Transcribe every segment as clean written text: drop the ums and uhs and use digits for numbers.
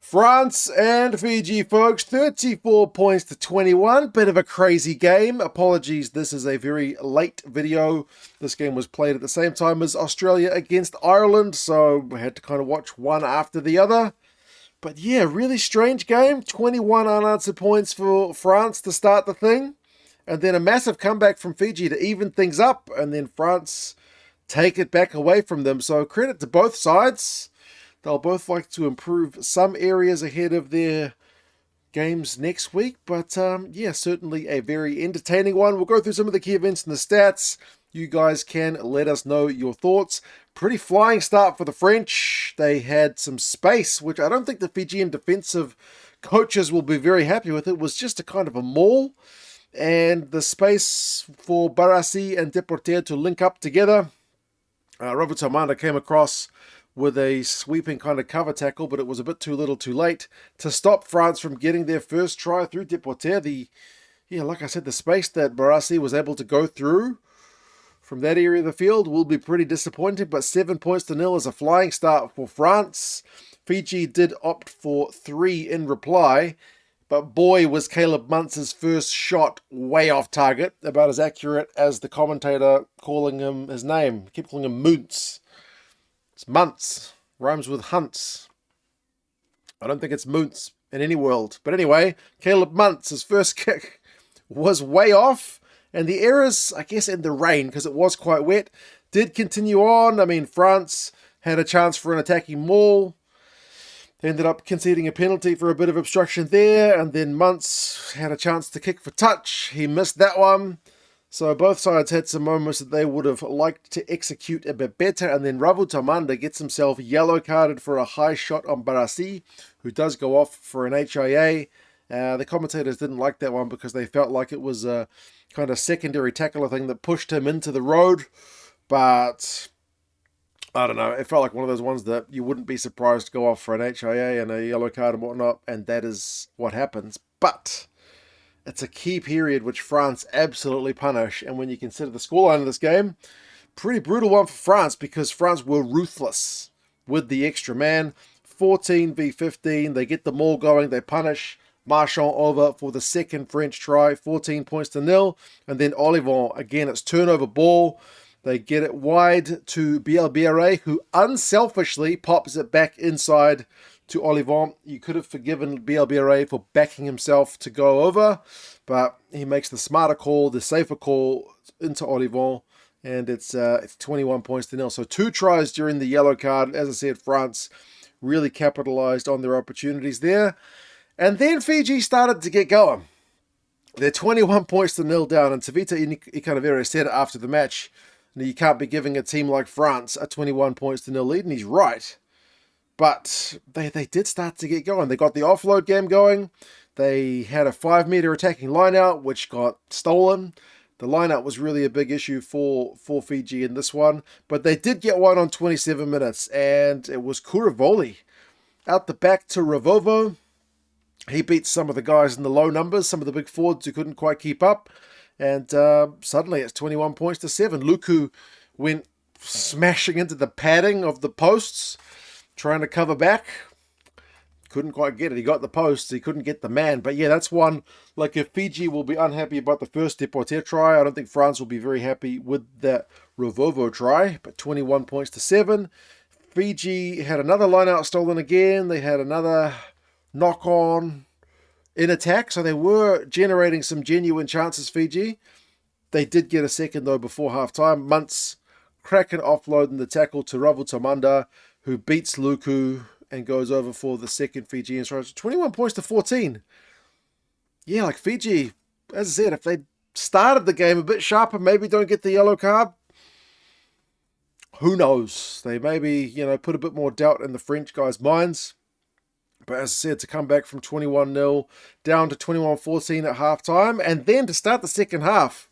France and Fiji, folks, 34 points to 21. Bit of a crazy game. Apologies, this is a very late video. This game was played at the same time as Australia against Ireland, so we had to kind of watch one after the other. But yeah, really strange game. 21 unanswered points for France to start the thing. And then a massive comeback from Fiji to even things up. And then France take it back away from them. So credit to both sides. They'll both like to improve some areas ahead of their games next week. But yeah, certainly a very entertaining one. We'll go through some of the key events and the stats. You guys can let us know your thoughts. Pretty flying start for the French. They had some space, which I don't think the Fijian defensive coaches will be very happy with. It was just a kind of a maul. And the space for Barassi and Depoortere to link up together. Ntamack came across with a sweeping kind of cover tackle, but it was a bit too little too late to stop France from getting their first try through Depoortere. Like I said, the space that Barassi was able to go through from that area of the field will be pretty disappointing, but 7 points to 0 is a flying start for France. Fiji did opt for 3 in reply, but boy was Caleb Muntz's first shot way off target, about as accurate as the commentator calling him his name. Keep calling him Muntz. It's Muntz. Rhymes with Hunts. I don't think it's Muntz in any world. But anyway, Caleb Muntz, his first kick was way off. And the errors, I guess, in the rain, because it was quite wet, did continue on. I mean, France had a chance for an attacking maul. They ended up conceding a penalty for a bit of obstruction there. And then Muntz had a chance to kick for touch. He missed that one. So both sides had some moments that they would have liked to execute a bit better. And then Ntamack gets himself yellow carded for a high shot on Barassi, who does go off for an HIA. The commentators didn't like that one because they felt like it was a kind of secondary tackler thing that pushed him into the road. But I don't know. It felt like one of those ones that you wouldn't be surprised to go off for an HIA and a yellow card and whatnot. And that is what happens. But it's a key period which France absolutely punish. And when you consider the scoreline of this game, pretty brutal one for France because France were ruthless with the extra man. 14v15. They get the maul going. They punish Marchand over for the second French try. 14 points to 0. And then Ollivon, again, it's turnover ball. They get it wide to Bielle-Biarrey, who unselfishly pops it back inside to Ollivon. You could have forgiven Bielle-Biarrey for backing himself to go over, but he makes the smarter call, the safer call into Ollivon, and it's 21 points to 0. So 2 tries during the yellow card. As I said, France really capitalized on their opportunities there. And then Fiji started to get going. They're 21 points to 0 down, and Tavita Ikanavere said it after the match, you can't be giving a team like France a 21 points to 0 lead, and he's right. But they did start to get going. They got the offload game going. They had a 5-meter attacking lineout, which got stolen. The lineout was really a big issue for Fiji in this one. But they did get one on 27 minutes, and it was Kuravoli out the back to Ravovo. He beat some of the guys in the low numbers, some of the big forwards who couldn't quite keep up. And suddenly it's 21 points to 7. Lucu went smashing into the padding of the posts, trying to cover back. Couldn't quite get it. He got the posts. He couldn't get the man. But yeah, that's one. Like, if Fiji will be unhappy about the first Depoortere try, I don't think France will be very happy with that Ravovo try. But 21 points to 7. Fiji had another lineout stolen again. They had another knock-on in attack. So they were generating some genuine chances, Fiji. They did get a second, though, before half-time. Muntz cracking offload in the tackle to Ntamack, who beats Lucu and goes over for the second Fijian strike. 21 points to 14. Yeah, like Fiji, as I said, if they started the game a bit sharper, maybe don't get the yellow card. Who knows? They maybe, put a bit more doubt in the French guys' minds. But as I said, to come back from 21-0 down to 21-14 at halftime, and then to start the second half,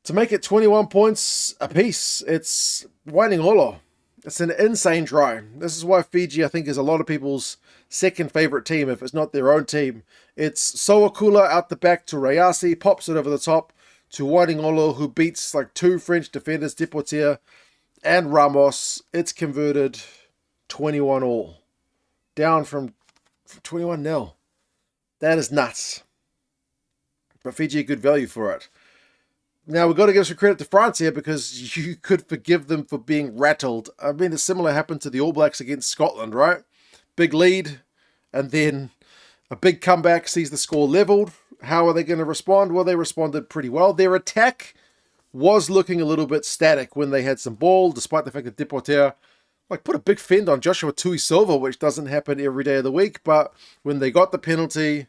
to make it 21 points apiece, it's Wainingolo. It's an insane try. This is why Fiji, I think, is a lot of people's second favourite team, if it's not their own team. It's Soakula out the back to Rayasi, pops it over the top to Wainingolo, who beats like 2 French defenders, Depoortere and Ramos. It's converted 21-all. down from 21-0. That is nuts. But Fiji, good value for it. Now, we've got to give some credit to France here because you could forgive them for being rattled. I mean, a similar happened to the All Blacks against Scotland, right? Big lead, and then a big comeback sees the score leveled. How are they going to respond? Well, they responded pretty well. Their attack was looking a little bit static when they had some ball, despite the fact that Depoortere put a big fend on Joshua Tuisilva, which doesn't happen every day of the week. But when they got the penalty,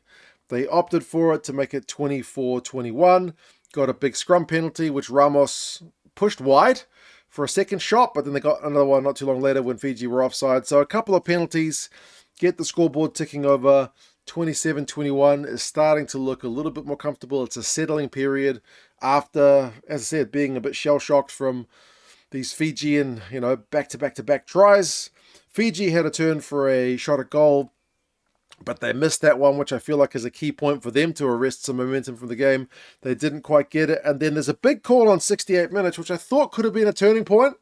they opted for it to make it 24-21. Got a big scrum penalty, which Ramos pushed wide for a second shot, but then they got another one not too long later when Fiji were offside. So a couple of penalties get the scoreboard ticking over. 27-21 is starting to look a little bit more comfortable. It's a settling period after, as I said, being a bit shell-shocked from these Fijian, back-to-back-to-back tries. Fiji had a turn for a shot at goal, but they missed that one, which I feel like is a key point for them to arrest some momentum from the game. They didn't quite get it. And then there's a big call on 68 minutes, which I thought could have been a turning point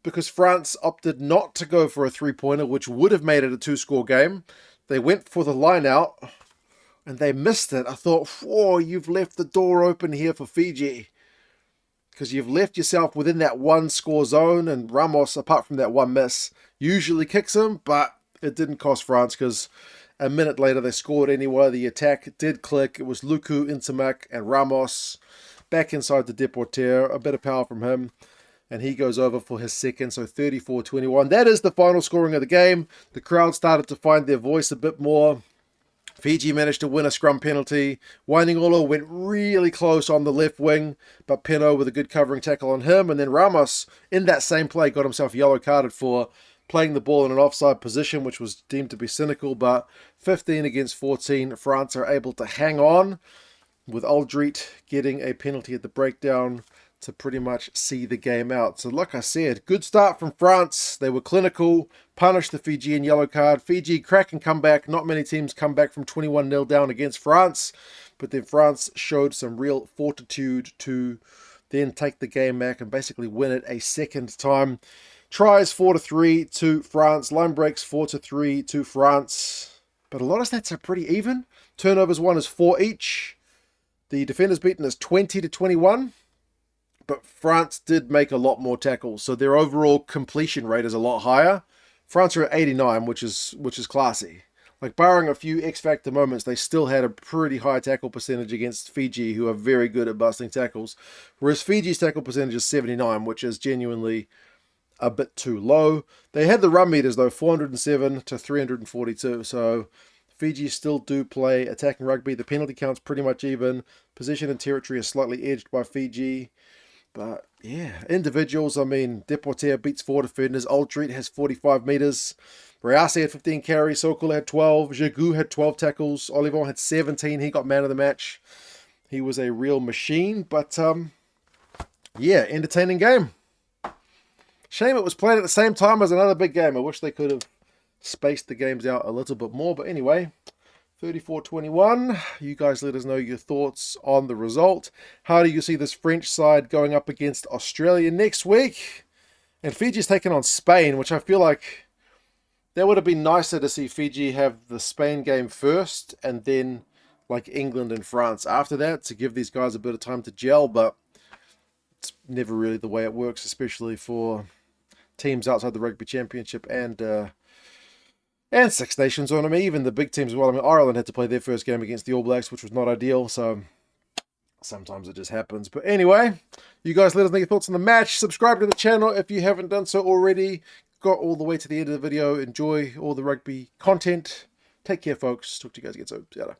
because France opted not to go for a three-pointer, which would have made it a two-score game. They went for the line-out, and they missed it. I thought, whoa, you've left the door open here for Fiji because you've left yourself within that one-score zone, and Ramos, apart from that one miss, usually kicks him, but it didn't cost France because a minute later they scored anyway. The attack did click. It was Lucu, Ntamack, and Ramos back inside the Depoortere. A bit of power from him, and he goes over for his second, so 34-21. That is the final scoring of the game. The crowd started to find their voice a bit more. Fiji managed to win a scrum penalty. Wainingolo went really close on the left wing, but Penaud with a good covering tackle on him. And then Ramos, in that same play, got himself yellow carded for playing the ball in an offside position, which was deemed to be cynical. But 15 against 14, France are able to hang on, with Alldritt getting a penalty at the breakdown to pretty much see the game out. So like I said, good start from France. They were clinical, punished the Fijian yellow card. Fiji crack and come back. Not many teams come back from 21-0 down against France, but then France showed some real fortitude to then take the game back and basically win it a second time. Tries 4-3 to France. Line breaks 4-3 to France. But a lot of stats are pretty even. Turnovers won is 4 each. The defenders beaten is 20-21. But France did make a lot more tackles, so their overall completion rate is a lot higher. France are at 89, which is classy. Barring a few X-factor moments, they still had a pretty high tackle percentage against Fiji, who are very good at busting tackles. Whereas Fiji's tackle percentage is 79, which is genuinely a bit too low. They had the run meters, though, 407 to 342, so Fiji still do play attacking rugby. The penalty count's pretty much even. Position and territory is slightly edged by Fiji. But, yeah, individuals, I mean, Depoortere beats 4 defenders. Alldritt has 45 metres. Barassi had 15 carries. Sokol had 12. Jegou had 12 tackles. Ollivon had 17. He got man of the match. He was a real machine. But, yeah, entertaining game. Shame it was played at the same time as another big game. I wish they could have spaced the games out a little bit more. But anyway, 34-21. You guys let us know your thoughts on the result. How do you see this French side going up against Australia next week? And Fiji's taking on Spain, which I feel like that would have been nicer to see Fiji have the Spain game first and then England and France after that to give these guys a bit of time to gel, but it's never really the way it works, especially for teams outside the Rugby Championship and Six Nations on them, even the big teams as well. I mean, Ireland had to play their first game against the All Blacks, which was not ideal, so sometimes it just happens. But anyway, you guys let us know your thoughts on the match. Subscribe to the channel if you haven't done so already. Got all the way to the end of the video. Enjoy all the rugby content. Take care, folks. Talk to you guys again soon. See you later.